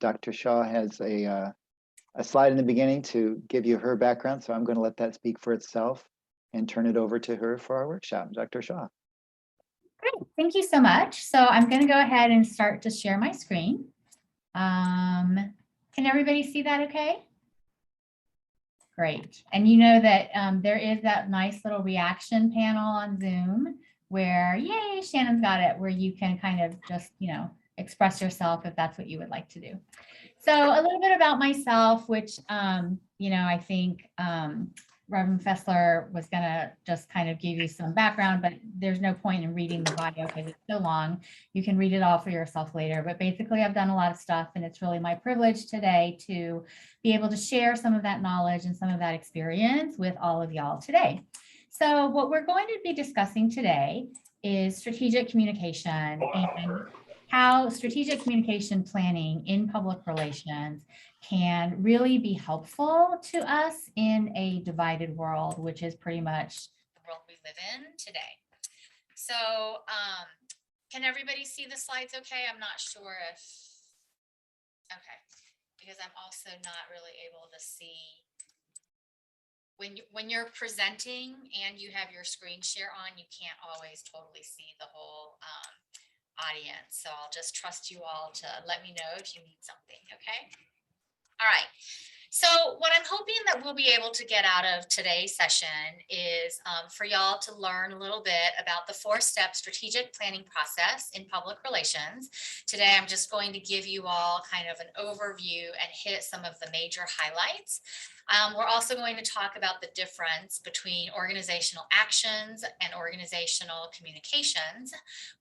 Dr. Shaw has a slide in the beginning to give you her background, so I'm going to let that speak for itself and turn it over to her for our workshop. Dr. Shaw. Great, thank you so much. So I'm going to go ahead and start to share my screen. Can everybody see that okay? Great. And you know that there is that nice little reaction panel on Zoom where, yay, Shannon's got it, where you can kind of just, express yourself if that's what you would like to do. So a little bit about myself, which, I think Reverend Fessler was going to just kind of give you some background, but there's no point in reading the bio because it's so long. You can read it all for yourself later. But basically, I've done a lot of stuff, and it's really my privilege today to be able to share some of that knowledge and some of that experience with all of y'all today. So what we're going to be discussing today is strategic communication and how strategic communication planning in public relations can really be helpful to us in a divided world, which is pretty much the world we live in today. So can everybody see the slides okay? I'm not sure if, okay, because I'm also not really able to see. When you're presenting and you have your screen share on, you can't always totally see the whole audience. So I'll just trust you all to let me know if you need something, okay? All right. So what I'm hoping that we'll be able to get out of today's session is for y'all to learn a little bit about the 4-step strategic planning process in public relations. Today, I'm just going to give you all kind of an overview and hit some of the major highlights. We're also going to talk about the difference between organizational actions and organizational communications,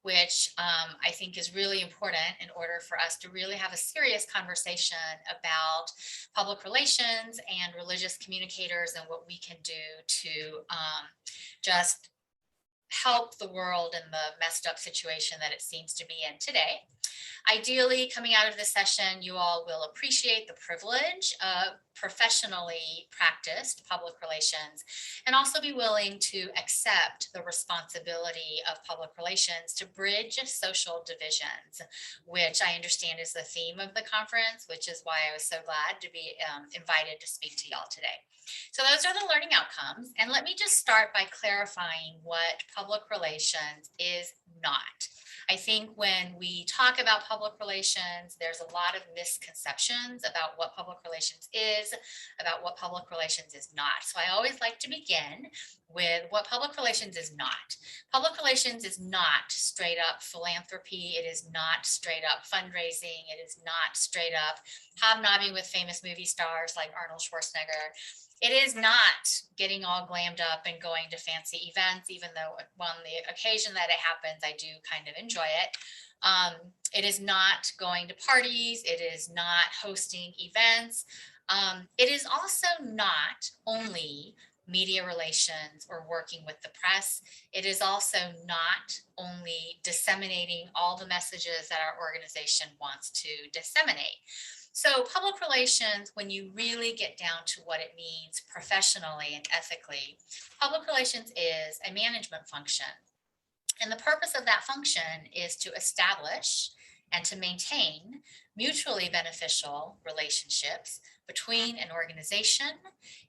which I think is really important in order for us to really have a serious conversation about public relations and religious communicators and what we can do to just help the world in the messed up situation that it seems to be in today. Ideally, coming out of this session, you all will appreciate the privilege of professionally practiced public relations and also be willing to accept the responsibility of public relations to bridge social divisions, which I understand is the theme of the conference, which is why I was so glad to be invited to speak to y'all today. So those are the learning outcomes. And let me just start by clarifying what public relations is not. I think when we talk about public relations, there's a lot of misconceptions about what public relations is, about what public relations is not. So I always like to begin with what public relations is not. Public relations is not straight up philanthropy. It is not straight up fundraising. It is not straight up hobnobbing with famous movie stars like Arnold Schwarzenegger. It is not getting all glammed up and going to fancy events, even though on the occasion that it happens, I do kind of enjoy it. It is not going to parties. It is not hosting events. It is also not only media relations or working with the press. It is also not only disseminating all the messages that our organization wants to disseminate. So public relations, when you really get down to what it means professionally and ethically, public relations is a management function. And the purpose of that function is to establish and to maintain mutually beneficial relationships between an organization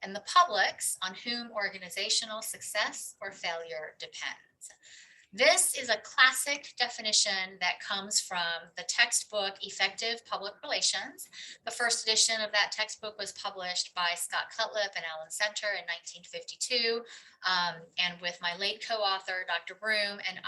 and the publics on whom organizational success or failure depends. This is a classic definition that comes from the textbook Effective Public Relations. The first edition of that textbook was published by Scott Cutlip and Alan Center in 1952. And with my late co-author, Dr. Broom, and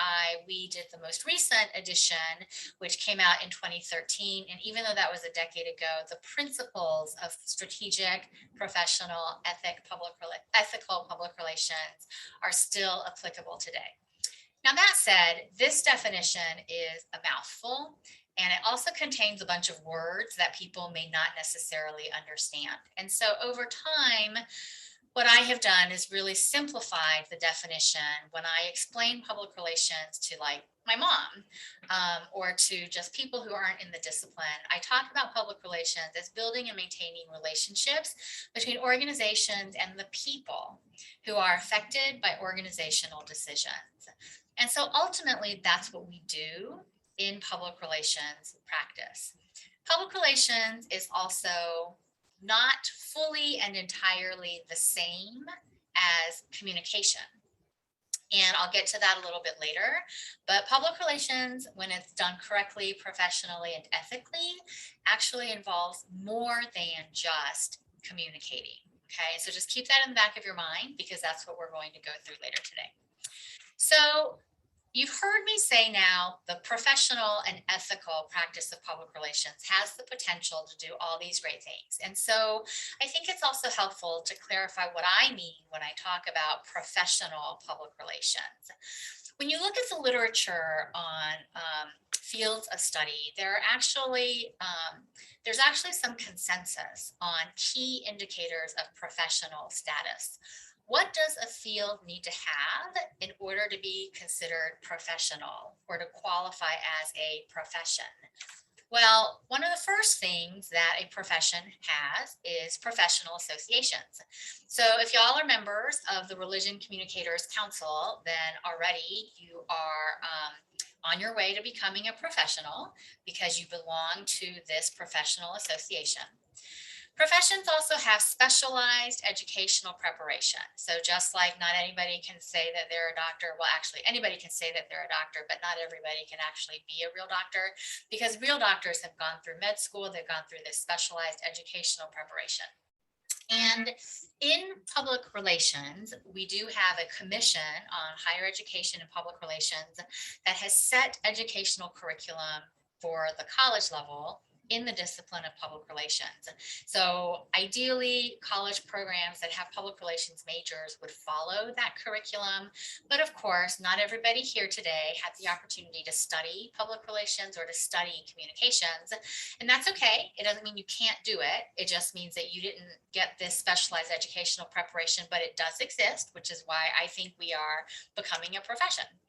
we did the most recent edition, which came out in 2013. And even though that was a decade ago, the principles of strategic, professional, ethical public relations are still applicable today. Now, that said, this definition is a mouthful, and it also contains a bunch of words that people may not necessarily understand. And so over time, what I have done is really simplified the definition when I explain public relations to like my mom or to just people who aren't in the discipline. I talk about public relations as building and maintaining relationships between organizations and the people who are affected by organizational decisions. And so ultimately, that's what we do in public relations practice. Public relations is also not fully and entirely the same as communication. And I'll get to that a little bit later. But public relations, when it's done correctly, professionally, and ethically, actually involves more than just communicating. Okay, so just keep that in the back of your mind because that's what we're going to go through later today. So you've heard me say now the professional and ethical practice of public relations has the potential to do all these great things. And so I think it's also helpful to clarify what I mean when I talk about professional public relations. When you look at the literature on fields of study, there's actually some consensus on key indicators of professional status. What does a field need to have in order to be considered professional or to qualify as a profession? Well, one of the first things that a profession has is professional associations. So if y'all are members of the Religion Communicators Council, then already you are on your way to becoming a professional because you belong to this professional association. Professions also have specialized educational preparation. So just like not anybody can say that they're a doctor, well, actually anybody can say that they're a doctor, but not everybody can actually be a real doctor because real doctors have gone through med school, they've gone through this specialized educational preparation. And in public relations, we do have a commission on higher education and public relations that has set educational curriculum for the college level in the discipline of public relations. So ideally, college programs that have public relations majors would follow that curriculum. But of course, not everybody here today had the opportunity to study public relations or to study communications. And that's okay. It doesn't mean you can't do it. It just means that you didn't get this specialized educational preparation, but it does exist, which is why I think we are becoming a profession.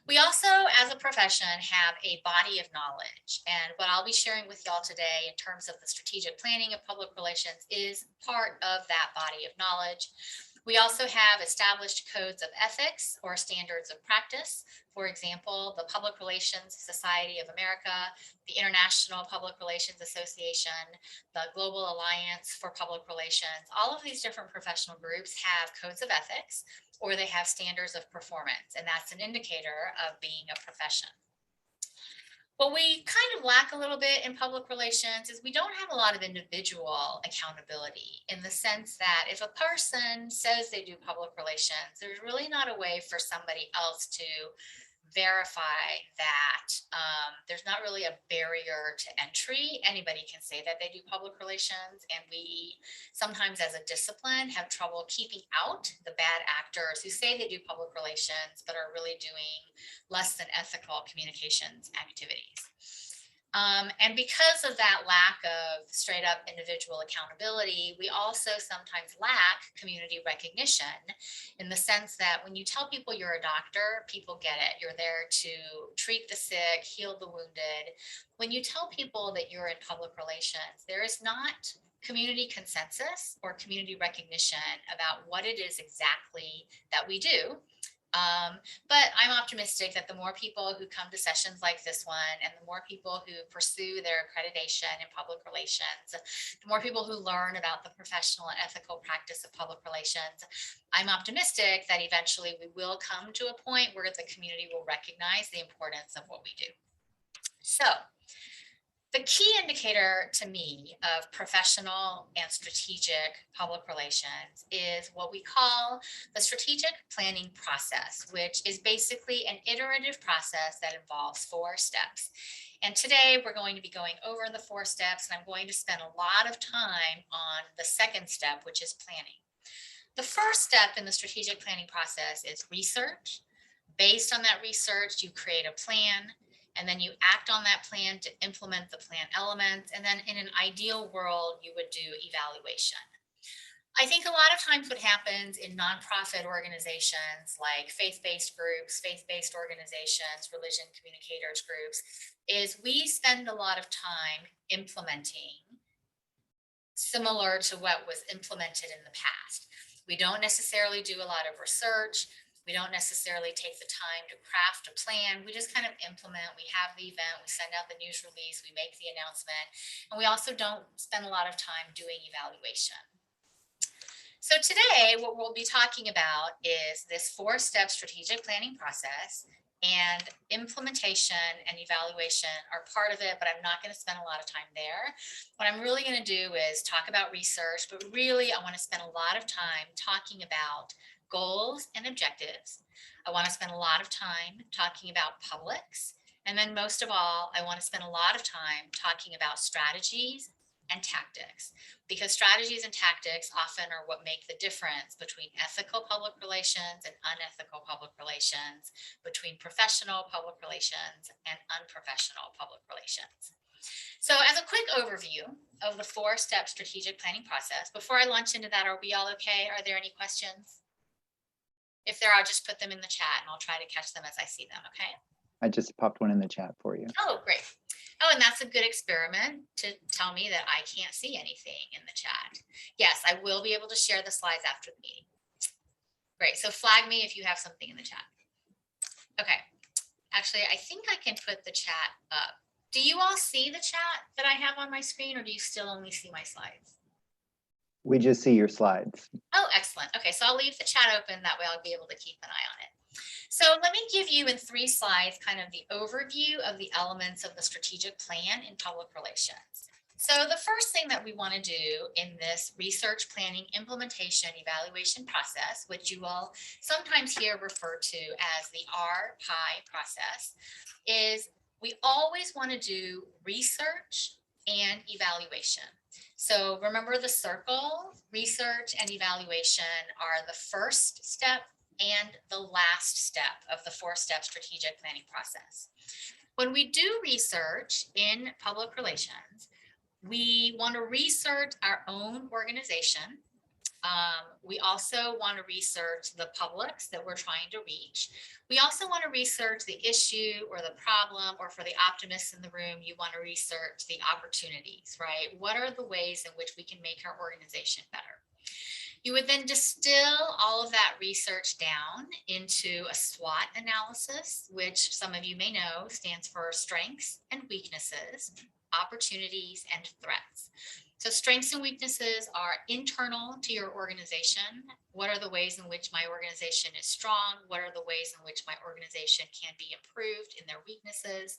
We also, as a profession, have a body of knowledge. And what I'll be sharing with y'all today in terms of the strategic planning of public relations is part of that body of knowledge. We also have established codes of ethics or standards of practice. For example, the Public Relations Society of America, the International Public Relations Association, the Global Alliance for Public Relations. All of these different professional groups have codes of ethics or they have standards of performance, and that's an indicator of being a profession. What we kind of lack a little bit in public relations is we don't have a lot of individual accountability in the sense that if a person says they do public relations, there's really not a way for somebody else to verify that. There's not really a barrier to entry. Anybody can say that they do public relations, and we sometimes as a discipline have trouble keeping out the bad actors who say they do public relations but are really doing less than ethical communications activities. And because of that lack of straight up individual accountability, we also sometimes lack community recognition in the sense that when you tell people you're a doctor, people get it. You're there to treat the sick, heal the wounded. When you tell people that you're in public relations, there is not community consensus or community recognition about what it is exactly that we do. But I'm optimistic that the more people who come to sessions like this one and the more people who pursue their accreditation in public relations, the more people who learn about the professional and ethical practice of public relations, I'm optimistic that eventually we will come to a point where the community will recognize the importance of what we do. So the key indicator to me of professional and strategic public relations is what we call the strategic planning process, which is basically an iterative process that involves 4 steps. And today we're going to be going over the 4 steps, and I'm going to spend a lot of time on the second step, which is planning. The first step in the strategic planning process is research. Based on that research, you create a plan, and then you act on that plan to implement the plan elements. And then in an ideal world, you would do evaluation. I think a lot of times what happens in nonprofit organizations like faith-based groups, faith-based organizations, religion communicators groups, is we spend a lot of time implementing similar to what was implemented in the past. We don't necessarily do a lot of research. We don't necessarily take the time to craft a plan. We just kind of implement. We have the event, we send out the news release, we make the announcement, and we also don't spend a lot of time doing evaluation. So today, what we'll be talking about is this 4-step strategic planning process, and implementation and evaluation are part of it, but I'm not going to spend a lot of time there. What I'm really going to do is talk about research, but really I want to spend a lot of time talking about goals and objectives. I want to spend a lot of time talking about publics. And then most of all, I want to spend a lot of time talking about strategies and tactics, because strategies and tactics often are what make the difference between ethical public relations and unethical public relations, between professional public relations and unprofessional public relations. So as a quick overview of the 4-step strategic planning process, before I launch into that, are we all okay? Are there any questions? If there are, I'll just put them in the chat and I'll try to catch them as I see them, okay? I just popped one in the chat for you. Oh, great. Oh, and that's a good experiment to tell me that I can't see anything in the chat. Yes, I will be able to share the slides after the meeting. Great, so flag me if you have something in the chat. Okay, actually, I think I can put the chat up. Do you all see the chat that I have on my screen, or do you still only see my slides? We just see your slides. Oh, excellent. Okay, so I'll leave the chat open. That way I'll be able to keep an eye on it. So let me give you in 3 slides kind of the overview of the elements of the strategic plan in public relations. So the first thing that we want to do in this research, planning, implementation, evaluation process, which you will sometimes hear referred to as the RPI process, is we always want to do research and evaluation. So remember the circle, research and evaluation are the first step and the last step of the 4-step strategic planning process. When we do research in public relations, we want to research our own organization. We also want to research the publics that we're trying to reach. We also want to research the issue or the problem, or for the optimists in the room, you want to research the opportunities, right? What are the ways in which we can make our organization better? You would then distill all of that research down into a SWOT analysis, which some of you may know stands for strengths and weaknesses, opportunities and threats. So strengths and weaknesses are internal to your organization. What are the ways in which my organization is strong? What are the ways in which my organization can be improved in their weaknesses?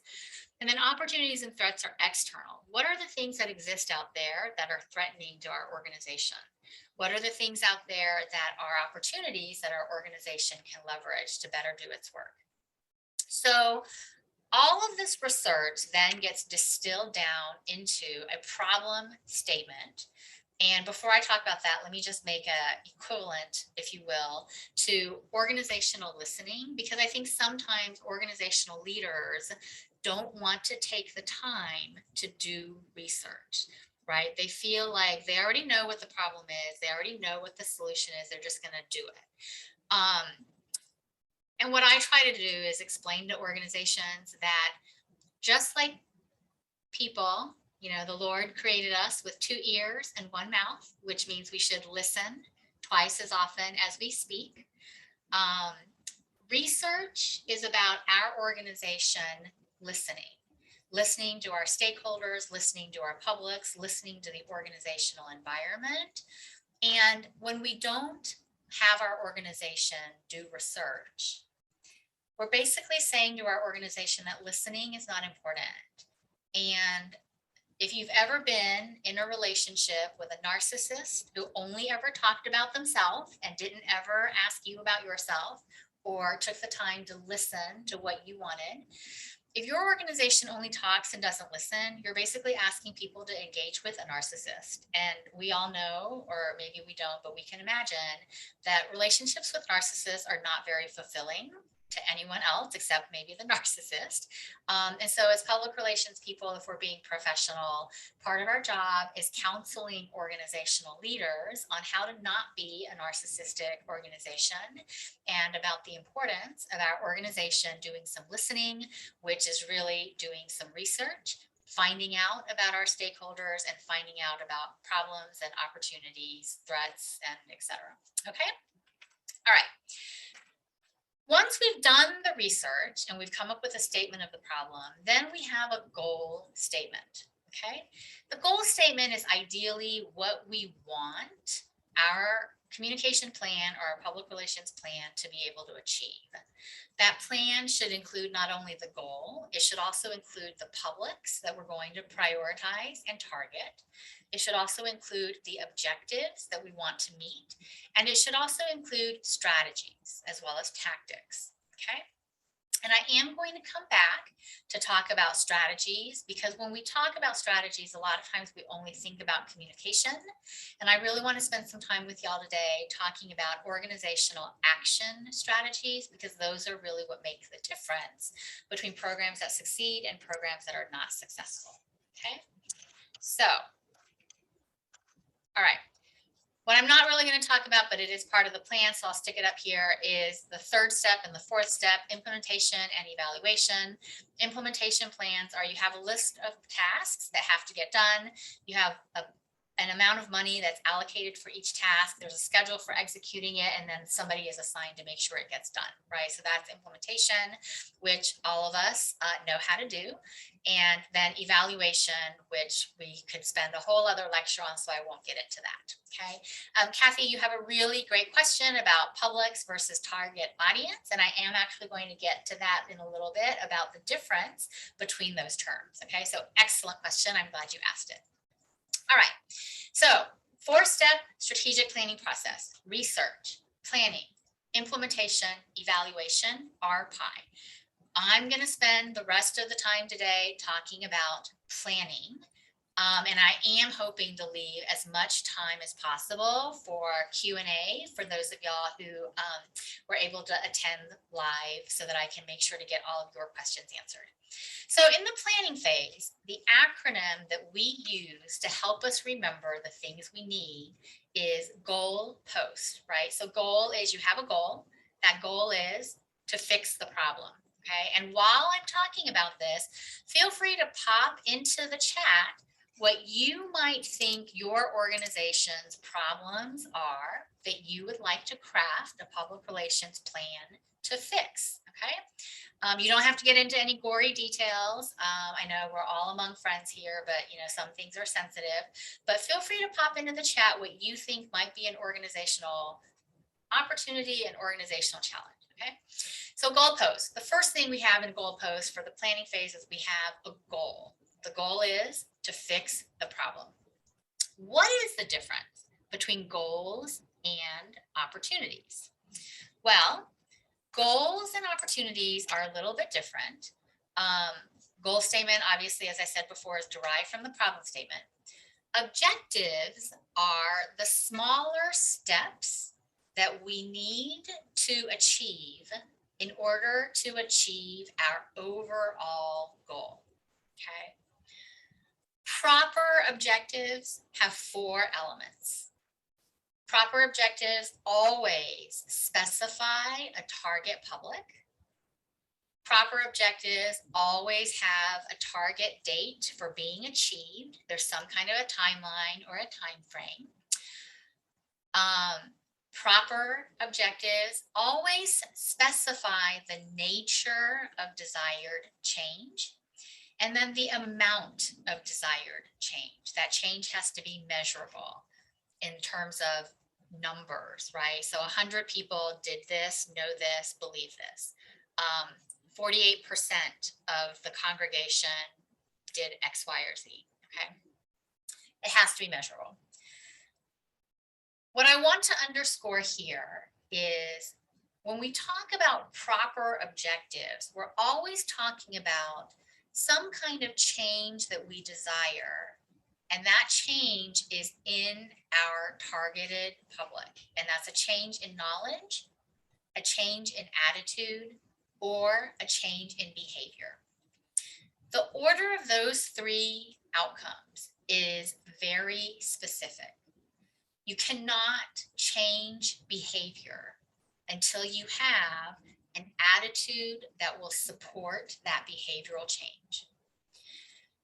And then opportunities and threats are external. What are the things that exist out there that are threatening to our organization? What are the things out there that are opportunities that our organization can leverage to better do its work? So all of this research then gets distilled down into a problem statement. And before I talk about that, let me just make a equivalent, if you will, to organizational listening, because I think sometimes organizational leaders don't want to take the time to do research, right? They feel like they already know what the problem is. They already know what the solution is. They're just going to do it. And what I try to do is explain to organizations that just like people, you know, the Lord created us with 2 ears and 1 mouth, which means we should listen twice as often as we speak. Research is about our organization listening to our stakeholders, listening to our publics, listening to the organizational environment. And when we don't have our organization do research, we're basically saying to our organization that listening is not important. And if you've ever been in a relationship with a narcissist who only ever talked about themselves and didn't ever ask you about yourself or took the time to listen to what you wanted, if your organization only talks and doesn't listen, you're basically asking people to engage with a narcissist. And we all know, or maybe we don't, but we can imagine that relationships with narcissists are not very fulfilling to anyone else except maybe the narcissist. And so as public relations people, if we're being professional, part of our job is counseling organizational leaders on how to not be a narcissistic organization, and about the importance of our organization doing some listening, which is really doing some research, finding out about our stakeholders, and finding out about problems and opportunities, threats, and et cetera. Okay? All right. Once we've done the research and we've come up with a statement of the problem, then we have a goal statement, okay? The goal statement is ideally what we want our communication plan or our public relations plan to be able to achieve. That plan should include not only the goal, it should also include the publics that we're going to prioritize and target. It should also include the objectives that we want to meet, and it should also include strategies as well as tactics, okay? And I am going to come back to talk about strategies, because when we talk about strategies, a lot of times we only think about communication. And I really want to spend some time with y'all today talking about organizational action strategies, because those are really what make the difference between programs that succeed and programs that are not successful. Okay, so, all right. What I'm not really going to talk about, but it is part of the plan, so I'll stick it up here, is the third step and the fourth step, implementation and evaluation. Implementation plans are, you have a list of tasks that have to get done. You have an amount of money that's allocated for each task. There's a schedule for executing it, and then somebody is assigned to make sure it gets done, right? So that's implementation, which all of us know how to do. And then evaluation, which we could spend a whole other lecture on, so I won't get into that, okay? Kathy, you have a really great question about publics versus target audience, and I am actually going to get to that in a little bit about the difference between those terms, okay? So excellent question, I'm glad you asked it. All right, so 4-step strategic planning process: research, planning, implementation, evaluation, RPI. I'm going to spend the rest of the time today talking about planning. And I am hoping to leave as much time as possible for Q&A for those of y'all who were able to attend live, so that I can make sure to get all of your questions answered. So in the planning phase, the acronym that we use to help us remember the things we need is goal post, right? So goal is, you have a goal. That goal is to fix the problem, okay? And while I'm talking about this, feel free to pop into the chat what you might think your organization's problems are that you would like to craft a public relations plan to fix, okay? You don't have to get into any gory details. I know we're all among friends here, but some things are sensitive. But feel free to pop into the chat what you think might be an organizational opportunity and organizational challenge, okay? So goalposts. The first thing we have in goalposts for the planning phase is we have a goal. The goal is to fix the problem. What is the difference between goals and opportunities? Well, goals and opportunities are a little bit different. Goal statement, obviously, as I said before, is derived from the problem statement. Objectives are the smaller steps that we need to achieve in order to achieve our overall goal, okay? Proper objectives have 4 elements. Proper objectives always specify a target public. Proper objectives always have a target date for being achieved. There's some kind of a timeline or a time frame. Proper objectives always specify the nature of desired change, and then the amount of desired change. That change has to be measurable in terms of numbers, right? So 100 people did this, know this, believe this. 48% of the congregation did X, Y, or Z, okay? It has to be measurable. What I want to underscore here is when we talk about proper objectives, we're always talking about some kind of change that we desire. And that change is in our targeted public. And that's a change in knowledge, a change in attitude, or a change in behavior. The order of those 3 outcomes is very specific. You cannot change behavior until you have an attitude that will support that behavioral change.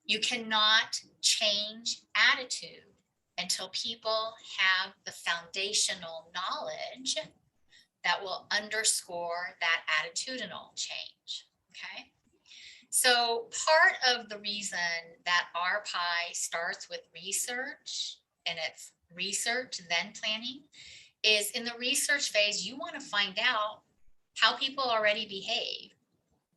You cannot change attitude until people have the foundational knowledge that will underscore that attitudinal change, okay? So part of the reason that our pie starts with research, and it's research then planning, is in the research phase, you want to find out how people already behave,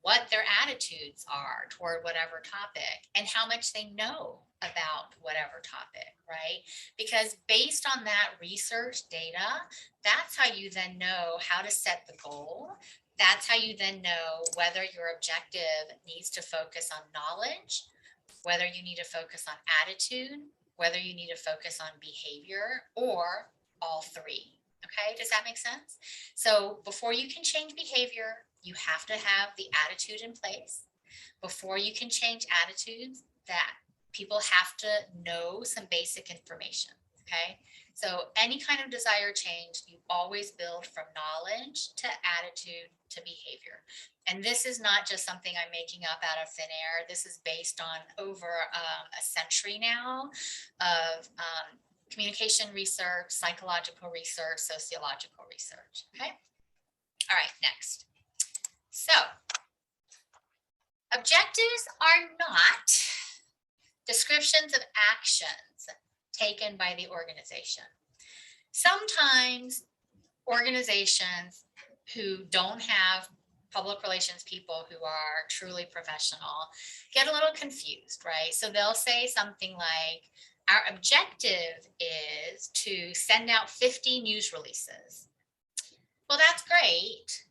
what their attitudes are toward whatever topic, and how much they know about whatever topic, right? Because based on that research data, that's how you then know how to set the goal. That's how you then know whether your objective needs to focus on knowledge, whether you need to focus on attitude, whether you need to focus on behavior, or all three. Okay, does that make sense? So before you can change behavior, you have to have the attitude in place. Before you can change attitudes, that people have to know some basic information. Okay, so any kind of desire change, you always build from knowledge to attitude to behavior. And this is not just something I'm making up out of thin air. This is based on over a century now of communication research, psychological research, sociological research. Okay. All right, next. So objectives are not descriptions of actions taken by the organization. Sometimes organizations who don't have public relations people who are truly professional get a little confused, right? So they'll say something like, our objective is to send out 50 news releases. Well, that's great.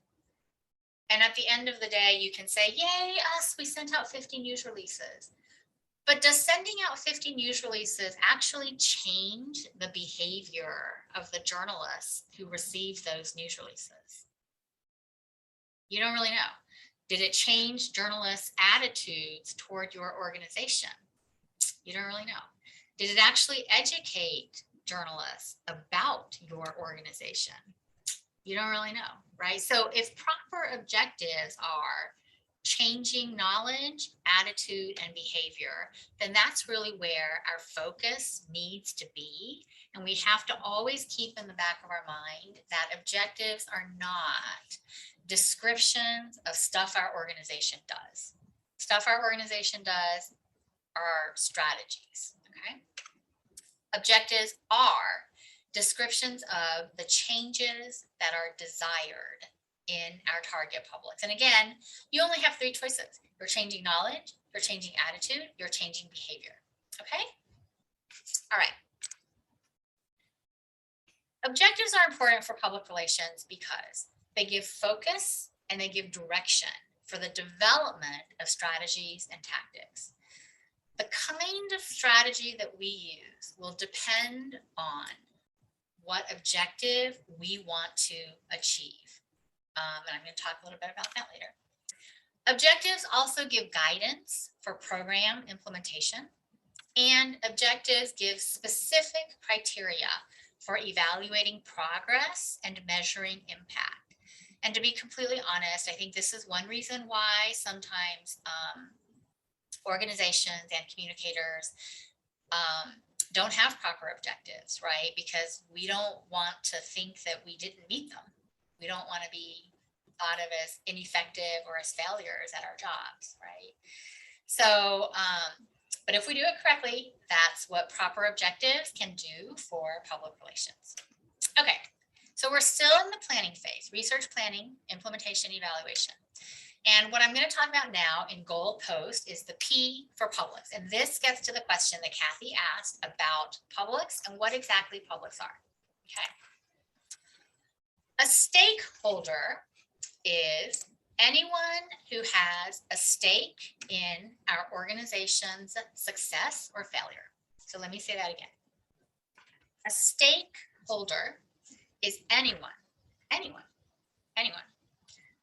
And at the end of the day, you can say, yay, us, we sent out 50 news releases. But does sending out 50 news releases actually change the behavior of the journalists who receive those news releases? You don't really know. Did it change journalists' attitudes toward your organization? You don't really know. Did it actually educate journalists about your organization? You don't really know, right? So if proper objectives are changing knowledge, attitude, and behavior, then that's really where our focus needs to be. And we have to always keep in the back of our mind that objectives are not descriptions of stuff our organization does. Stuff our organization does are strategies, okay? Objectives are descriptions of the changes that are desired in our target publics. And again, you only have three choices. You're changing knowledge, you're changing attitude, you're changing behavior. Okay? All right. Objectives are important for public relations because they give focus and they give direction for the development of strategies and tactics. The kind of strategy that we use will depend on what objective we want to achieve. And I'm going to talk a little bit about that later. Objectives also give guidance for program implementation, and objectives give specific criteria for evaluating progress and measuring impact. And to be completely honest, I think this is one reason why sometimes organizations and communicators don't have proper objectives, right? Because we don't want to think that we didn't meet them. We don't want to be thought of as ineffective or as failures at our jobs, right? So, but if we do it correctly, that's what proper objectives can do for public relations. Okay, so we're still in the planning phase, research planning, implementation, evaluation. And what I'm going to talk about now in goal post is the P for publics. And this gets to the question that Kathy asked about publics and what exactly publics are. Okay. A stakeholder is anyone who has a stake in our organization's success or failure. So let me say that again. A stakeholder is anyone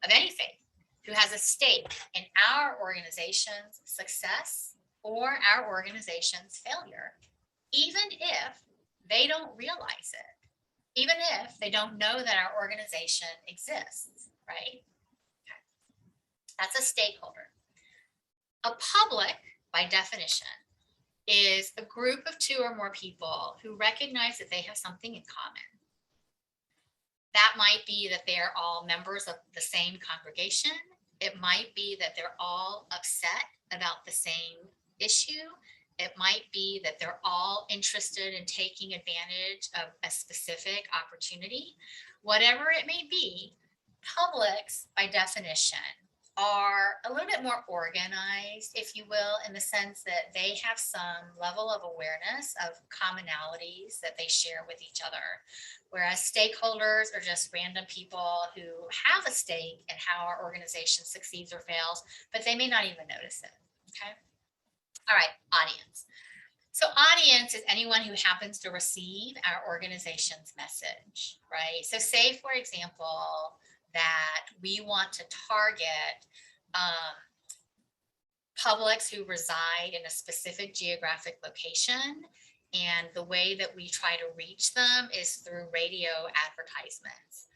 of any faith who has a stake in our organization's success or our organization's failure, even if they don't realize it, even if they don't know that our organization exists, right? Okay. That's a stakeholder. A public, by definition, is a group of two or more people who recognize that they have something in common. That might be that they're all members of the same congregation. It might be that they're all upset about the same issue. It might be that they're all interested in taking advantage of a specific opportunity. Whatever it may be, publics, by definition, are a little bit more organized, if you will, in the sense that they have some level of awareness of commonalities that they share with each other. Whereas stakeholders are just random people who have a stake in how our organization succeeds or fails, but they may not even notice it. Okay. All right, audience. So audience is anyone who happens to receive our organization's message, right? So say, for example, that we want to target publics who reside in a specific geographic location. And the way that we try to reach them is through radio advertisements.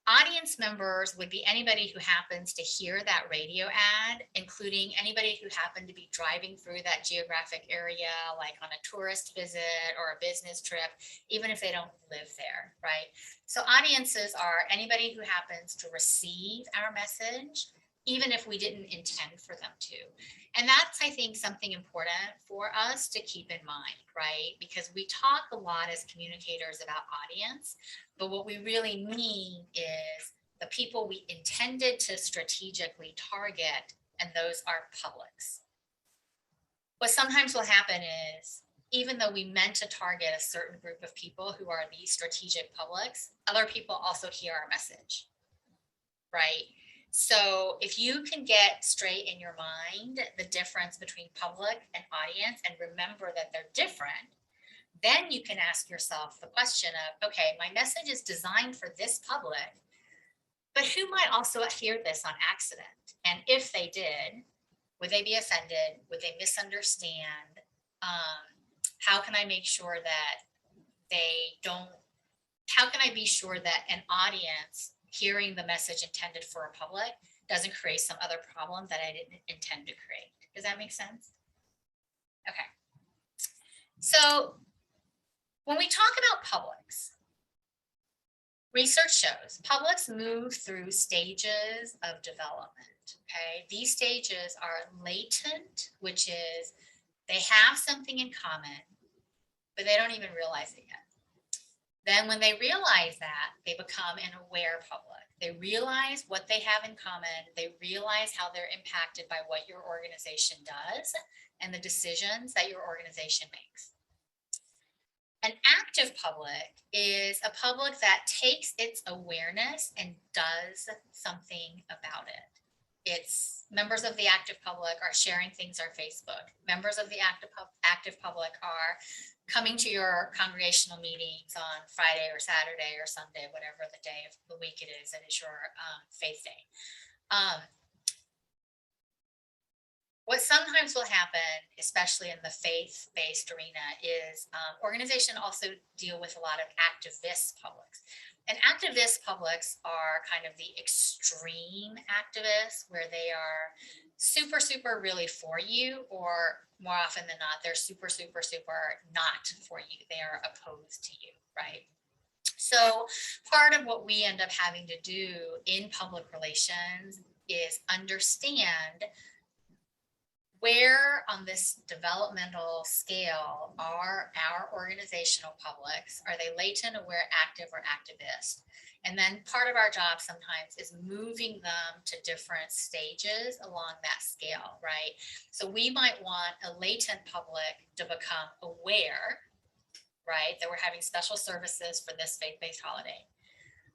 Audience members would be anybody who happens to hear that radio ad, including anybody who happened to be driving through that geographic area, like on a tourist visit or a business trip, even if they don't live there, right? So audiences are anybody who happens to receive our message, even if we didn't intend for them to. And that's, I think, something important for us to keep in mind, right? Because we talk a lot as communicators about audience, but what we really mean is the people we intended to strategically target, and those are publics. What sometimes will happen is, even though we meant to target a certain group of people who are these strategic publics, other people also hear our message, right? So if you can get straight in your mind the difference between public and audience and remember that they're different, then you can ask yourself the question of, okay, my message is designed for this public, but who might also hear this on accident? And if they did, would they be offended? Would they misunderstand? How can I make sure that they don't, how can I be sure that an audience hearing the message intended for a public doesn't create some other problem that I didn't intend to create? Does that make sense? Okay. So when we talk about publics, research shows publics move through stages of development, okay? These stages are latent, which is they have something in common, but they don't even realize it yet. Then when they realize that, they become an aware public. They realize what they have in common. They realize how they're impacted by what your organization does and the decisions that your organization makes. An active public is a public that takes its awareness and does something about it. It's members of the active public are sharing things on Facebook. Members of the active public are coming to your congregational meetings on Friday or Saturday or Sunday, whatever the day of the week it is, that is your faith day. What sometimes will happen, especially in the faith-based arena, is organizations also deal with a lot of activist publics. And activist publics are kind of the extreme activists where they are super, super really for you, or more often than not, they're super, super, super not for you. They are opposed to you, right? So part of what we end up having to do in public relations is understand where on this developmental scale are our organizational publics? Are they latent, aware, active, or activist? And then part of our job sometimes is moving them to different stages along that scale, right? So we might want a latent public to become aware, right? That we're having special services for this faith-based holiday.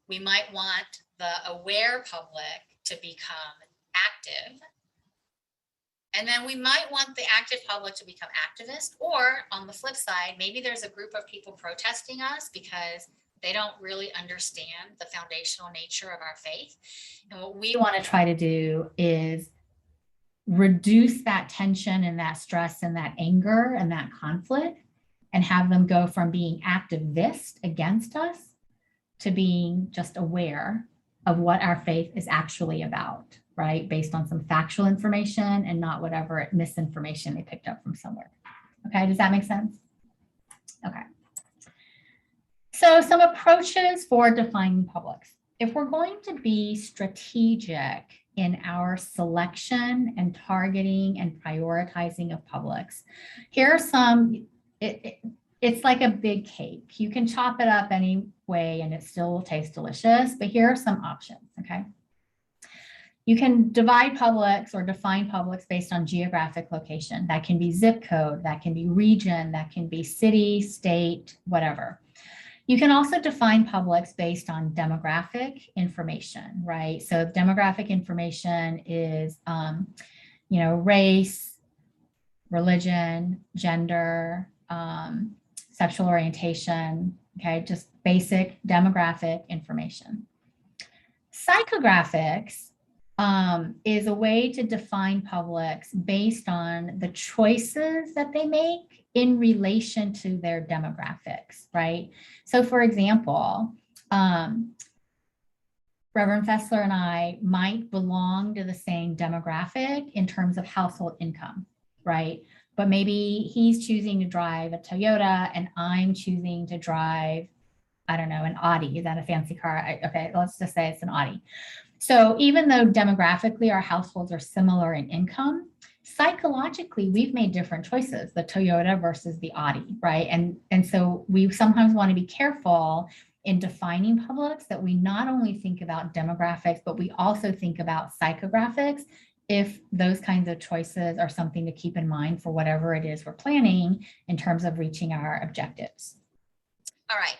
We might want the aware public to become active. And then we might want the active public to become activist, or on the flip side, maybe there's a group of people protesting us because they don't really understand the foundational nature of our faith. And what we want to try to do is reduce that tension and that stress and that anger and that conflict, and have them go from being activist against us to being just aware of what our faith is actually about, right? Based on some factual information and not whatever misinformation they picked up from somewhere. Okay, does that make sense? Okay. So some approaches for defining publics. If we're going to be strategic in our selection and targeting and prioritizing of publics, here are some, it's like a big cake. You can chop it up any way and it still will taste delicious, but here are some options, okay? You can divide publics or define publics based on geographic location. That can be zip code, that can be region, that can be city, state, whatever. You can also define publics based on demographic information, right? So demographic information is, race, religion, gender, sexual orientation, okay, just basic demographic information. Psychographics is a way to define publics based on the choices that they make in relation to their demographics, right? So for example, Reverend Fessler and I might belong to the same demographic in terms of household income, right? But maybe he's choosing to drive a Toyota and I'm choosing to drive, I don't know, an Audi. Is that a fancy car? Okay, let's just say it's an Audi. So even though demographically our households are similar in income, psychologically we've made different choices, the Toyota versus the Audi, right? And so we sometimes want to be careful in defining publics that we not only think about demographics, but we also think about psychographics if those kinds of choices are something to keep in mind for whatever it is we're planning in terms of reaching our objectives. All right.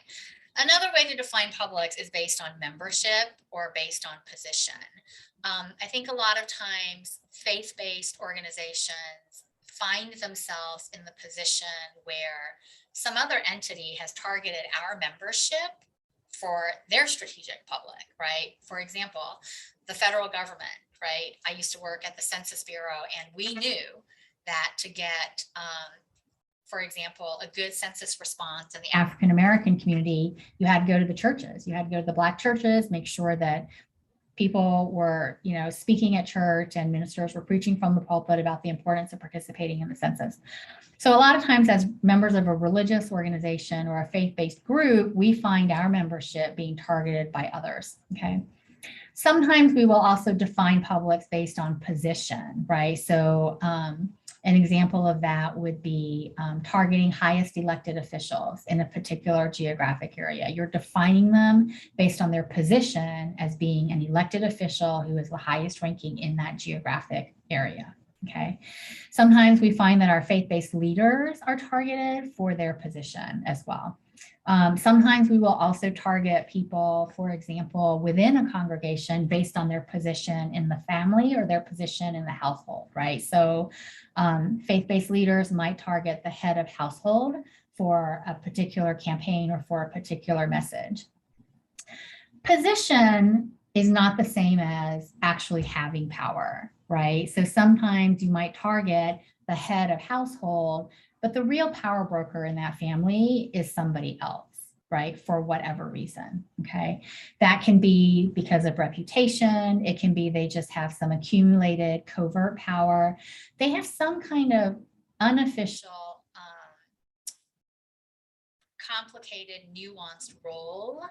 Another way to define publics is based on membership or based on position. I think a lot of times faith-based organizations find themselves in the position where some other entity has targeted our membership for their strategic public, right? For example, the federal government, right? I used to work at the Census Bureau and we knew that to get for example, a good census response in the African-American community, you had to go to the churches. You had to go to the Black churches, make sure that people were, speaking at church and ministers were preaching from the pulpit about the importance of participating in the census. So a lot of times as members of a religious organization or a faith-based group, we find our membership being targeted by others, okay? Sometimes we will also define publics based on position, right? So an example of that would be targeting highest elected officials in a particular geographic area. You're defining them based on their position as being an elected official who is the highest ranking in that geographic area, okay? Sometimes we find that our faith-based leaders are targeted for their position as well. Sometimes we will also target people, for example, within a congregation based on their position in the family or their position in the household, right? So faith-based leaders might target the head of household for a particular campaign or for a particular message. Position is not the same as actually having power, right? So sometimes you might target the head of household, but the real power broker in that family is somebody else, right? For whatever reason, okay? That can be because of reputation. It can be they just have some accumulated covert power. They have some kind of unofficial, complicated, nuanced role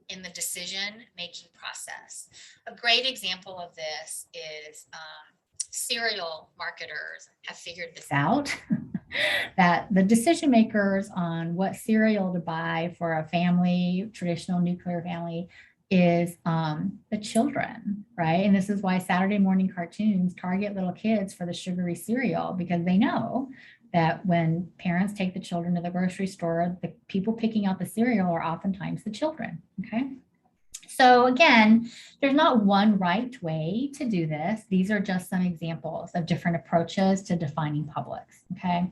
in the decision-making process. A great example of this is cereal marketers have figured this out. That the decision makers on what cereal to buy for a family, traditional nuclear family, is the children, right? And this is why Saturday morning cartoons target little kids for the sugary cereal, because they know that when parents take the children to the grocery store, the people picking out the cereal are oftentimes the children, okay? So again, there's not one right way to do this. These are just some examples of different approaches to defining publics, okay?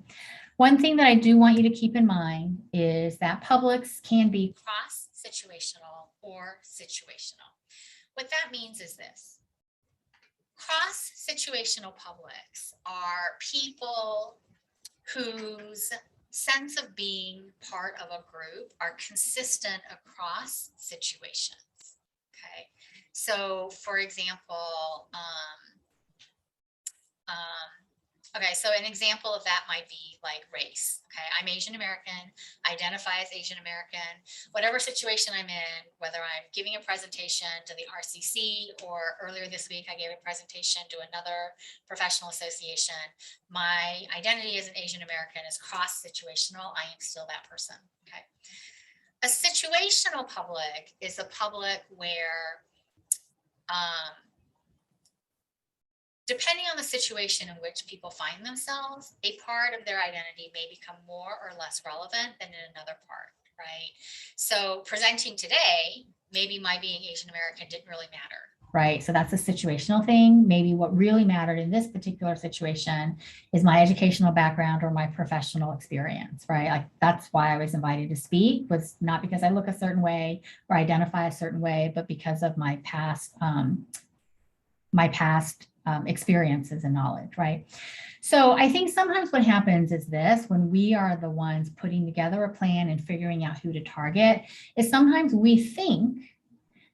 One thing that I do want you to keep in mind is that publics can be cross-situational or situational. What that means is this. Cross-situational publics are people whose sense of being part of a group are consistent across situations. Okay, so for example, Okay, so an example of that might be like race. Okay, I'm Asian American, identify as Asian American, whatever situation I'm in, whether I'm giving a presentation to the RCC or earlier this week, I gave a presentation to another professional association. My identity as an Asian American is cross situational. I am still that person. Okay. A situational public is a public where, depending on the situation in which people find themselves, a part of their identity may become more or less relevant than in another part, right? So presenting today, maybe my being Asian American didn't really matter. Right. So that's a situational thing. Maybe what really mattered in this particular situation is my educational background or my professional experience, right? Like that's why I was invited to speak, was not because I look a certain way or identify a certain way, but because of my past experiences and knowledge, right? So I think sometimes what happens is this, when we are the ones putting together a plan and figuring out who to target, is sometimes we think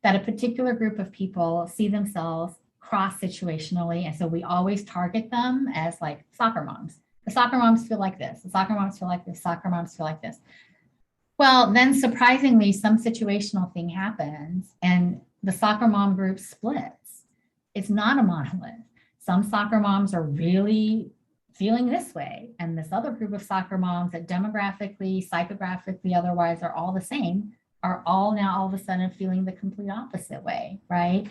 that a particular group of people see themselves cross-situationally. And so we always target them as like soccer moms. The soccer moms feel like this. The soccer moms feel like this. Soccer moms feel like this. Well, then surprisingly, some situational thing happens and the soccer mom group splits. It's not a monolith. Some soccer moms are really feeling this way. And this other group of soccer moms that demographically, psychographically, otherwise are all the same, are all now all of a sudden feeling the complete opposite way, right?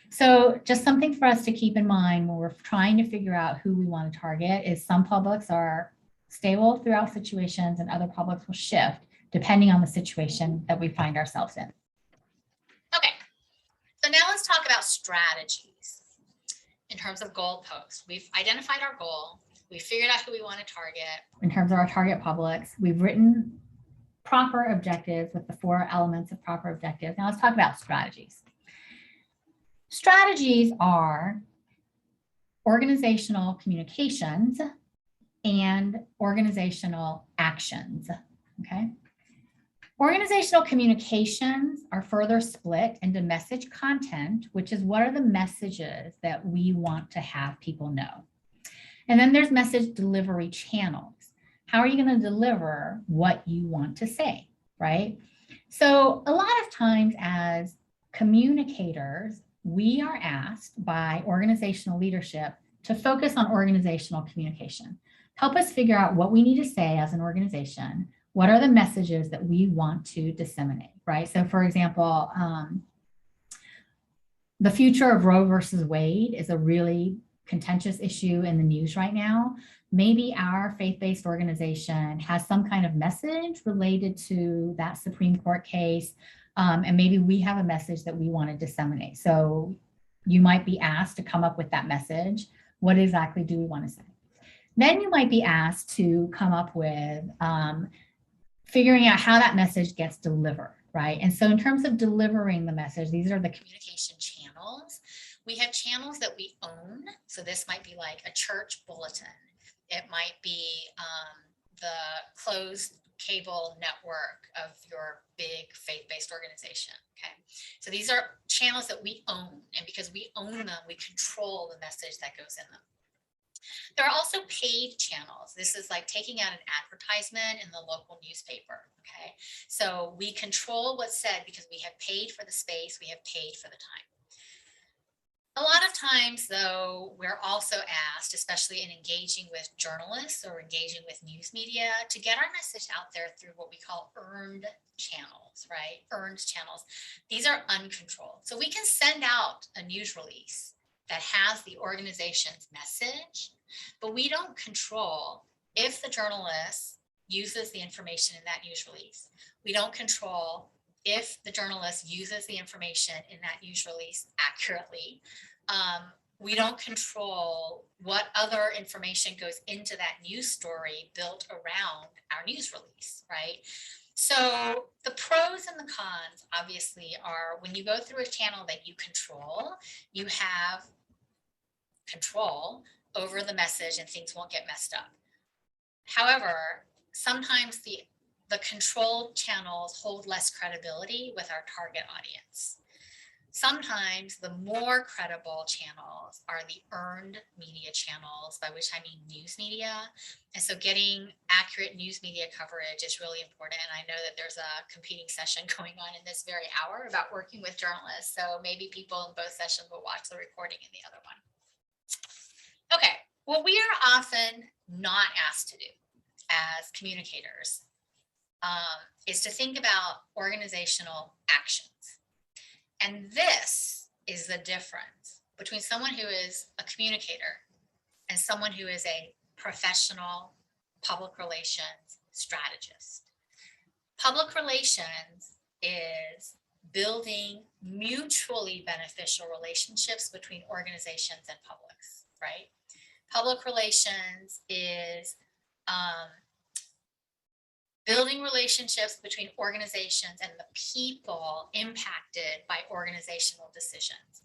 So just something for us to keep in mind when we're trying to figure out who we want to target is some publics are stable throughout situations and other publics will shift depending on the situation that we find ourselves in. Okay, so now let's talk about strategies in terms of goalposts. We've identified our goal. We figured out who we want to target. In terms of our target publics, we've written proper objectives with the 4 elements of proper objectives. Now let's talk about strategies. Strategies are organizational communications and organizational actions, okay? Organizational communications are further split into message content, which is what are the messages that we want to have people know. And then there's message delivery channels. How are you going to deliver what you want to say, right? So a lot of times as communicators, we are asked by organizational leadership to focus on organizational communication. Help us figure out what we need to say as an organization. What are the messages that we want to disseminate, right? So for example, the future of Roe versus Wade is a really contentious issue in the news right now. Maybe our faith-based organization has some kind of message related to that Supreme Court case, and maybe we have a message that we want to disseminate. So you might be asked to come up with that message. What exactly do we want to say? Then you might be asked to come up with figuring out how that message gets delivered, right? And so in terms of delivering the message, these are the Communication channels. We have channels that we own. So this might be like a church bulletin. It might be the closed cable network of your big faith-based organization, okay? So these are channels that we own, and because we own them, we control the message that goes in them. There are also paid channels. This is like taking out an advertisement in the local newspaper, okay? So we control what's said because we have paid for the space, we have paid for the time. A lot of times, though, we're also asked, especially in engaging with journalists or engaging with news media, to get our message out there through what we call earned channels, right? Earned channels. These are uncontrolled. So we can send out a news release that has the organization's message, but we don't control if the journalist uses the information in that news release. We don't control if the journalist uses the information in that news release accurately. We don't control what other information goes into that news story built around our news release, right? So the pros and the cons obviously are when you go through a channel that you control, you have control over the message and things won't get messed up. However, sometimes the controlled channels hold less credibility with our target audience. Sometimes the more credible channels are the earned media channels, by which I mean news media. And so getting accurate news media coverage is really important. And I know that there's a competing session going on in this very hour about working with journalists. So maybe people in both sessions will watch the recording in the other one. Okay, what we are often not asked to do as communicators is to think about organizational actions. And this is the difference between someone who is a communicator and someone who is a professional public relations strategist. Public relations is building mutually beneficial relationships between organizations and publics, right? Public relations is building relationships between organizations and the people impacted by organizational decisions.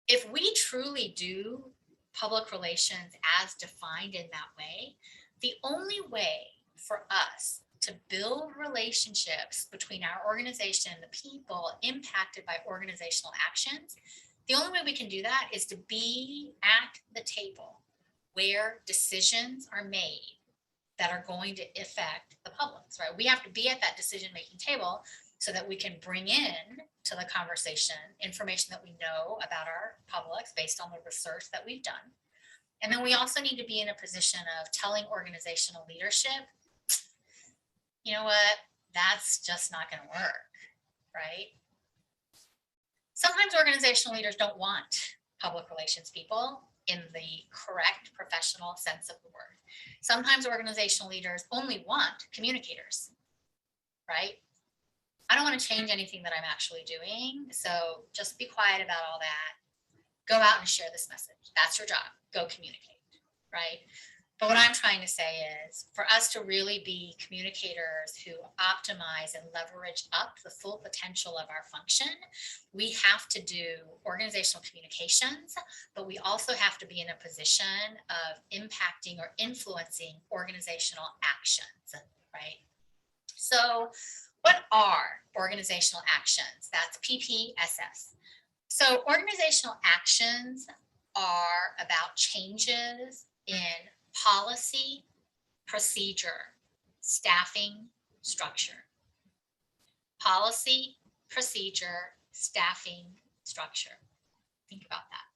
If we truly do public relations as defined in that way, the only way for us to build relationships between our organization and the people impacted by organizational actions, the only way we can do that is to be at the table where decisions are made that are going to affect the public, right? We have to be at that decision-making table so that we can bring in to the conversation information that we know about our publics based on the research that we've done. And then we also need to be in a position of telling organizational leadership, you know what, that's just not going to work, right? Sometimes organizational leaders don't want public relations people in the correct professional sense of the word. Sometimes organizational leaders only want communicators, right? I don't want to change anything that I'm actually doing. So just be quiet about all that. Go out and share this message. That's your job. Go communicate, right? But what I'm trying to say is for us to really be communicators who optimize and leverage up the full potential of our function, we have to do organizational communications, but we also have to be in a position of impacting or influencing organizational actions, right? So what are organizational actions? That's PPSS. So organizational actions are about changes in policy, procedure, staffing, structure. Policy, procedure, staffing, structure. Think about that.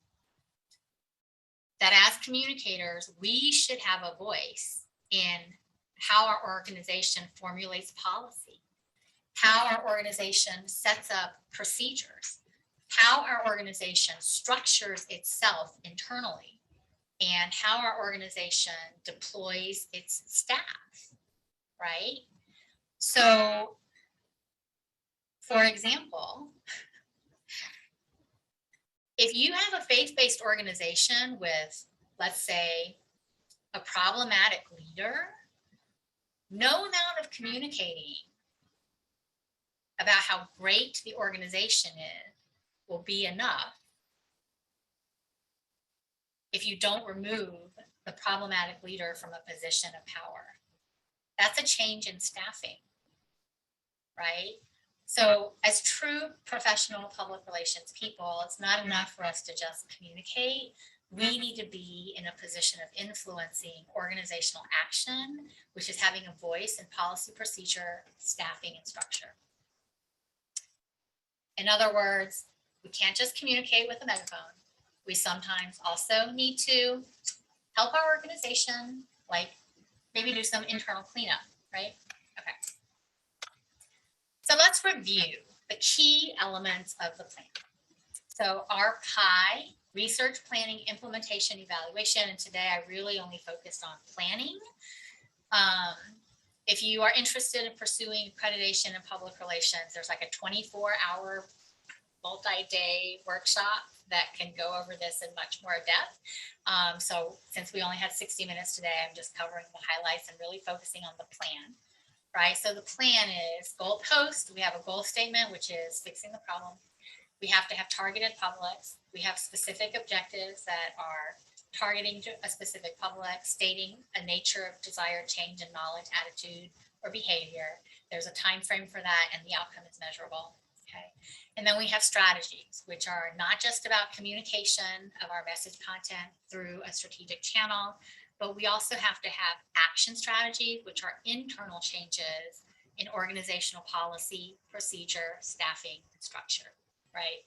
That as communicators, we should have a voice in how our organization formulates policy, how our organization sets up procedures, how our organization structures itself internally, and how our organization deploys its staff, right? So, for example, if you have a faith-based organization with, let's say, a problematic leader, no amount of communicating about how great the organization is will be enough if you don't remove the problematic leader from a position of power. That's a change in staffing, right? So as true professional public relations people, it's not enough for us to just communicate. We need to be in a position of influencing organizational action, which is having a voice in policy, procedure, staffing, and structure. In other words, we can't just communicate with a megaphone. We sometimes also need to help our organization, like maybe do some internal cleanup, right? Okay. So let's review the key elements of the plan. So our PI, research, planning, implementation, evaluation, and today I really only focused on planning. If you are interested in pursuing accreditation in public relations, there's like a 24-hour multi-day workshop that can go over this in much more depth. So since we only had 60 minutes today, I'm just covering the highlights and really focusing on the plan, right? So the plan is goal post. We have a goal statement, which is fixing the problem. We have to have targeted publics. We have specific objectives that are targeting a specific public, stating a nature of desired change in knowledge, attitude, or behavior. There's a time frame for that, and the outcome is measurable. Okay. And then we have strategies, which are not just about communication of our message content through a strategic channel, but we also have to have action strategies, which are internal changes in organizational policy, procedure, staffing, and structure, right?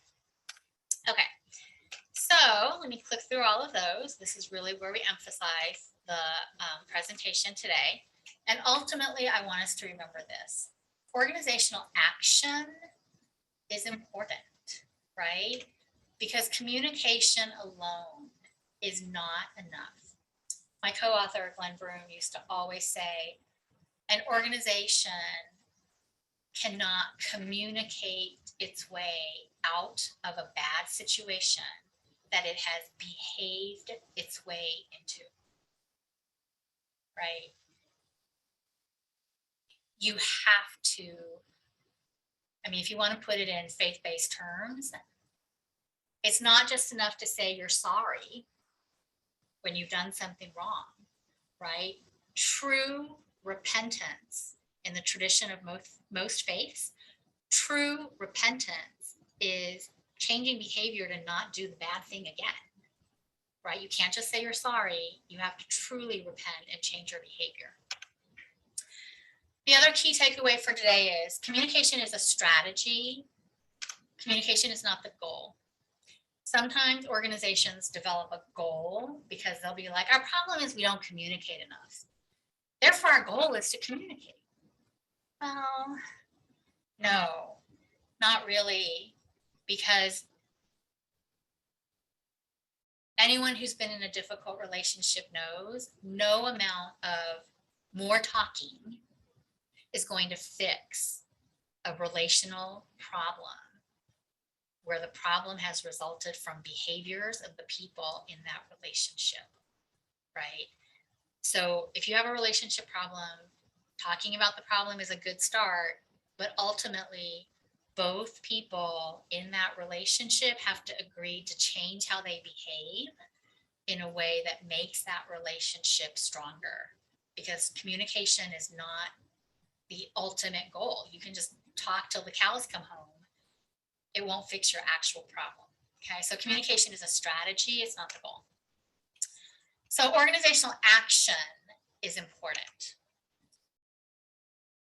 Okay. So let me click through all of those. This is really where we emphasize the presentation today. And ultimately, I want us to remember this. Organizational action is important, right? Because communication alone is not enough. My co-author, Glenn Broom, used to always say, an organization cannot communicate its way out of a bad situation that it has behaved its way into, right? You have to, I mean, if you want to put it in faith-based terms, it's not just enough to say you're sorry when you've done something wrong, right? True repentance in the tradition of most faiths, true repentance is changing behavior to not do the bad thing again, right? You can't just say you're sorry. You have to truly repent and change your behavior. The other key takeaway for today is communication is a strategy. Communication is not the goal. Sometimes organizations develop a goal because they'll be like, our problem is we don't communicate enough. Therefore, our goal is to communicate. Well, no, not really, because anyone who's been in a difficult relationship knows no amount of more talking is going to fix a relational problem where the problem has resulted from behaviors of the people in that relationship, right? So if you have a relationship problem, talking about the problem is a good start, but ultimately both people in that relationship have to agree to change how they behave in a way that makes that relationship stronger, because communication is not the ultimate goal. You can just talk till the cows come home. It won't fix your actual problem. Okay, so communication is a strategy, it's not the goal. So organizational action is important.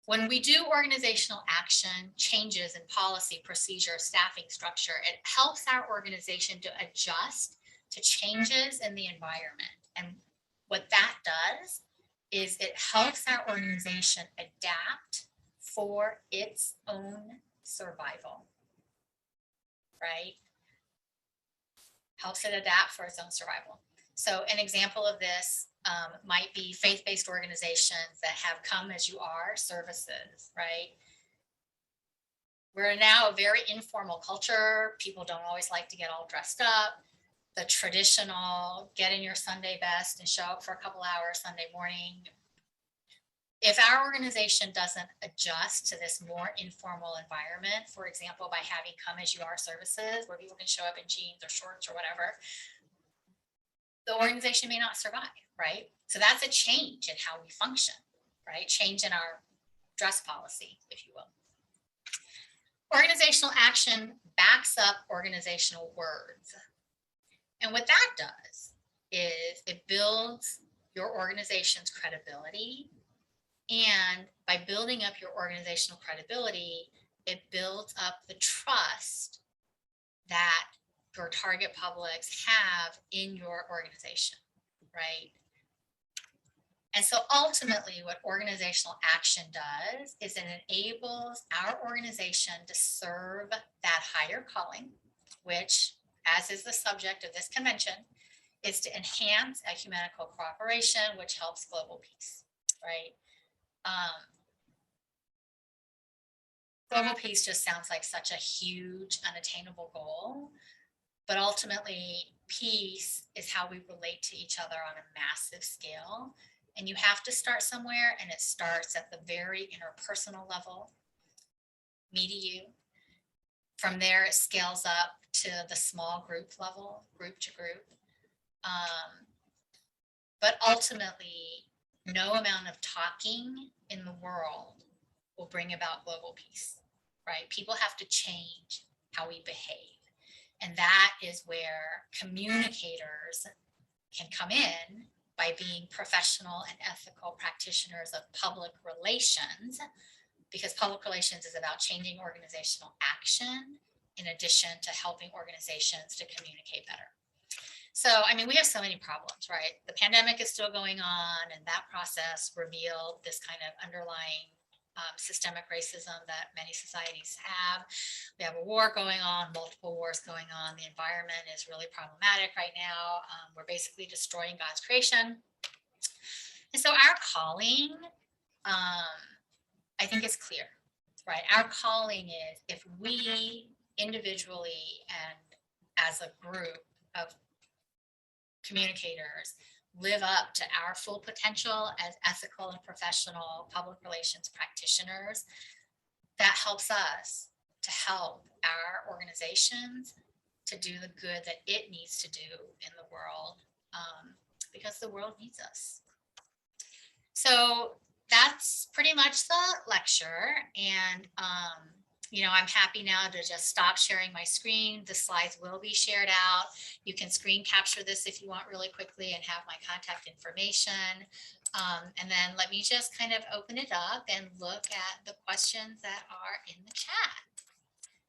When we do organizational action changes in policy, procedure, staffing, structure, it helps our organization to adjust to changes in the environment. And what that does is it helps our organization adapt for its own survival, right? Helps it adapt for its own survival. So an example of this might be faith-based organizations that have come as you are services, right? We're now a very informal culture. People don't always like to get all dressed up. The traditional get in your Sunday best and show up for a couple hours Sunday morning. If our organization doesn't adjust to this more informal environment, for example, by having come as you are services where people can show up in jeans or shorts or whatever, the organization may not survive, right? So that's a change in how we function, right? Change in our dress policy, if you will. Organizational action backs up organizational words. And what that does is it builds your organization's credibility. And by building up your organizational credibility, it builds up the trust that your target publics have in your organization, right? And so ultimately what organizational action does is it enables our organization to serve that higher calling, which, as is the subject of this convention, is to enhance ecumenical cooperation, which helps global peace, right? Global peace just sounds like such a huge, unattainable goal, but ultimately peace is how we relate to each other on a massive scale. And you have to start somewhere, and it starts at the very interpersonal level, me to you. From there, it scales up to the small group level, group to group. But ultimately, no amount of talking in the world will bring about global peace, right? People have to change how we behave. And that is where communicators can come in by being professional and ethical practitioners of public relations, because public relations is about changing organizational action in addition to helping organizations to communicate better. So, I mean, we have so many problems, right? The pandemic is still going on, and that process revealed this kind of underlying systemic racism that many societies have. We have a war going on, multiple wars going on. The environment is really problematic right now. We're basically destroying God's creation. And so our calling, I think, is clear, right? Our calling is, if we individually and as a group of communicators live up to our full potential as ethical and professional public relations practitioners, that helps us to help our organizations to do the good that it needs to do in the world, because the world needs us. So that's pretty much the lecture. And you know, I'm happy now to just stop sharing my screen. The slides will be shared out. You can screen capture this if you want really quickly and have my contact information. And then let me just kind of open it up and look at the questions that are in the chat.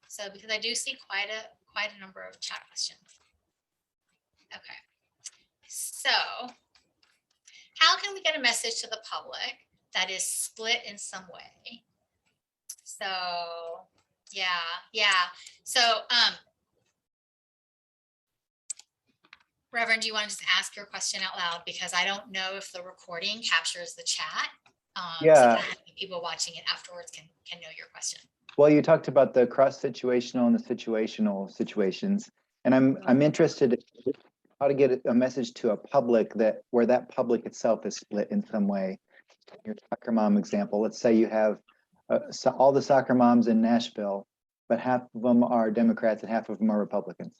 So, because I do see quite a number of chat questions. Okay. So, how can we get a message to the public that is split in some way? So, yeah. So, Reverend, do you want to just ask your question out loud? Because I don't know if the recording captures the chat. Yeah. So that people watching it afterwards can know your question. Well, you talked about the cross-situational and the situational situations, and I'm interested in how to get a message to a public where that public itself is split in some way. Your soccer mom example, let's say you have all the soccer moms in Nashville, but half of them are Democrats and half of them are Republicans.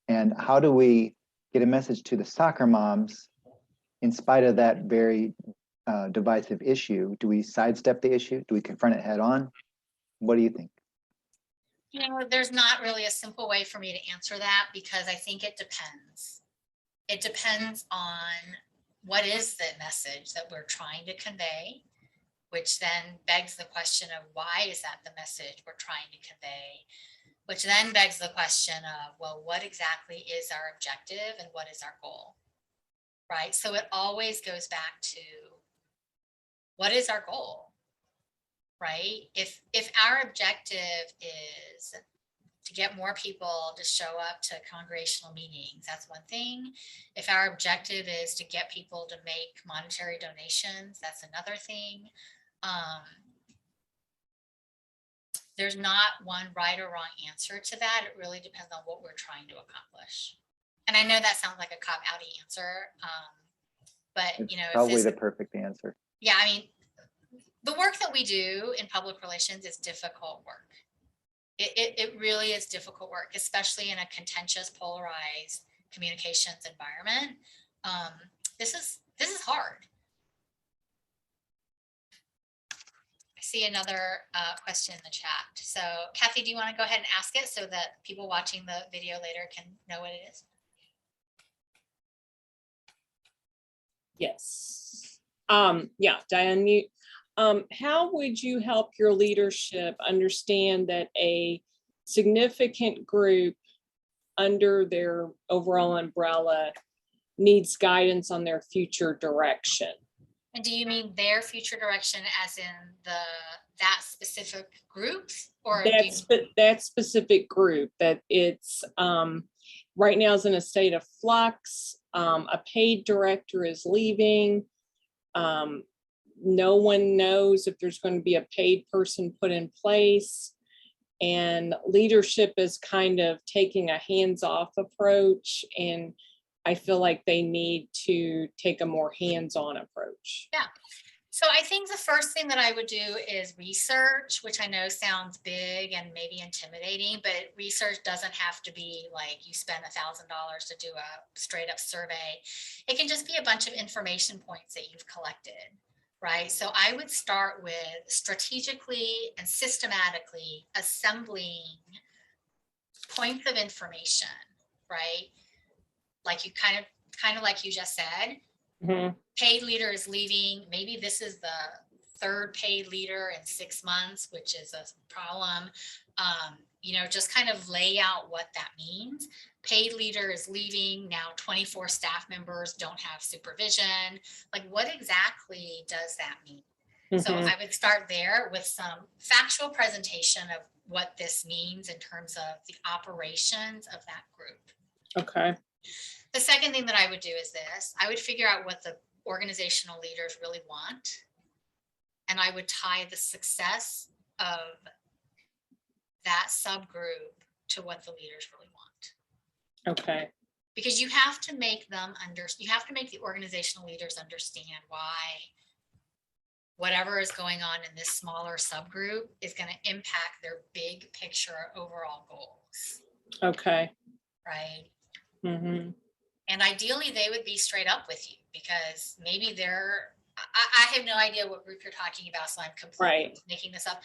And how do we get a message to the soccer moms in spite of that very divisive issue? Do we sidestep the issue? Do we confront it head on? What do you think? You know, there's not really a simple way for me to answer that, because I think it depends. It depends on what is the message that we're trying to convey, which then begs the question of why is that the message we're trying to convey, which then begs the question of, well, what exactly is our objective and what is our goal, right? So it always goes back to, what is our goal, right? If our objective is to get more people to show up to congregational meetings, that's one thing. If our objective is to get people to make monetary donations, that's another thing. There's not one right or wrong answer to that. It really depends on what we're trying to accomplish. And I know that sounds like a cop-outy answer, but you know, Probably the perfect answer. Yeah, I mean, the work that we do in public relations is difficult work. It really is difficult work, especially in a contentious, polarized communications environment. This is hard. I see another question in the chat. So, Kathy, do you want to go ahead and ask it so that people watching the video later can know what it is? Yes. Yeah, Diane, how would you help your leadership understand that a significant group under their overall umbrella needs guidance on their future direction? And do you mean their future direction as in that specific group, or that specific group, that it's right now is in a state of flux? A paid director is leaving. No one knows if there's going to be a paid person put in place, and leadership is kind of taking a hands-off approach, and I feel like they need to take a more hands-on approach. Yeah. So I think the first thing that I would do is research, which I know sounds big and maybe intimidating, but research doesn't have to be like you spend $1,000 to do a straight up survey. It can just be a bunch of information points that you've collected, right? So I would start with strategically and systematically assembling points of information, right? Like you kind of like you just said, Mhm. paid leader is leaving. Maybe this is the third paid leader in 6 months, which is a problem. Just kind of lay out what that means. Paid leader is leaving. Now 24 staff members don't have supervision. Like, what exactly does that mean? So Mhm. I would start there with some factual presentation of what this means in terms of the operations of that group. Okay. The second thing that I would do is this. I would figure out what the organizational leaders really want. And I would tie the success of that subgroup to what the leaders really want. Okay. Because you have to make the organizational leaders understand why whatever is going on in this smaller subgroup is going to impact their big picture overall goals. Okay. Right. Mm-hmm. And ideally they would be straight up with you, because maybe I have no idea what group you're talking about, so I'm completely making this up.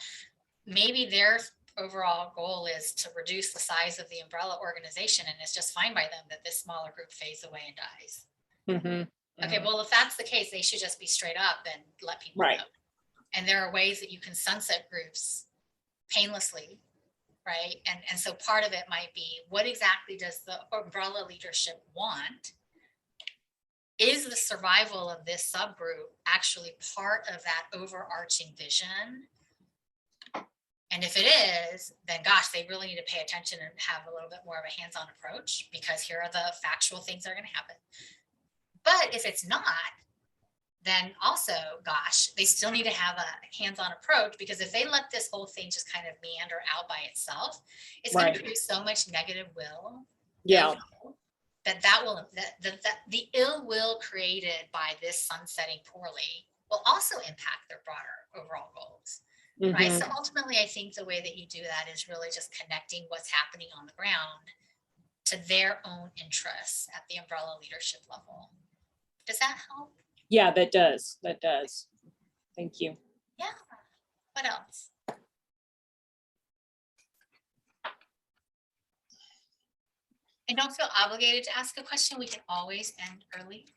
Maybe their overall goal is to reduce the size of the umbrella organization, and it's just fine by them that this smaller group fades away and dies. Mm-hmm. Okay, well, if that's the case, they should just be straight up and let people know. And there are ways that you can sunset groups painlessly, right? And so part of it might be, what exactly does the umbrella leadership want? Is the survival of this subgroup actually part of that overarching vision? And if it is, then gosh, they really need to pay attention and have a little bit more of a hands-on approach, because here are the factual things that are going to happen. But if it's not, then also, gosh, they still need to have a hands-on approach, because if they let this whole thing just kind of meander out by itself, it's going to create so much negative will. Yeah. That the ill will created by this sunsetting poorly will also impact their broader overall goals. Mm-hmm. Right. So ultimately, I think the way that you do that is really just connecting what's happening on the ground to their own interests at the umbrella leadership level. Does that help? Yeah, that does. That does. Thank you. Yeah. What else? And don't feel obligated to ask a question. We can always end early.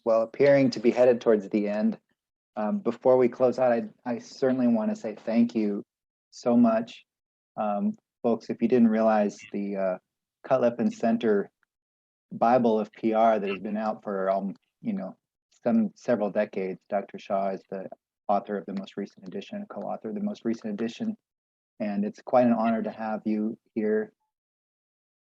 Well, appearing to be headed towards the end, before we close out, I certainly want to say thank you so much. Folks, if you didn't realize, the Cutlip and Center Bible of PR that has been out for several decades. Dr. Sha is the author of the most recent edition, co-author of the most recent edition, and it's quite an honor to have you here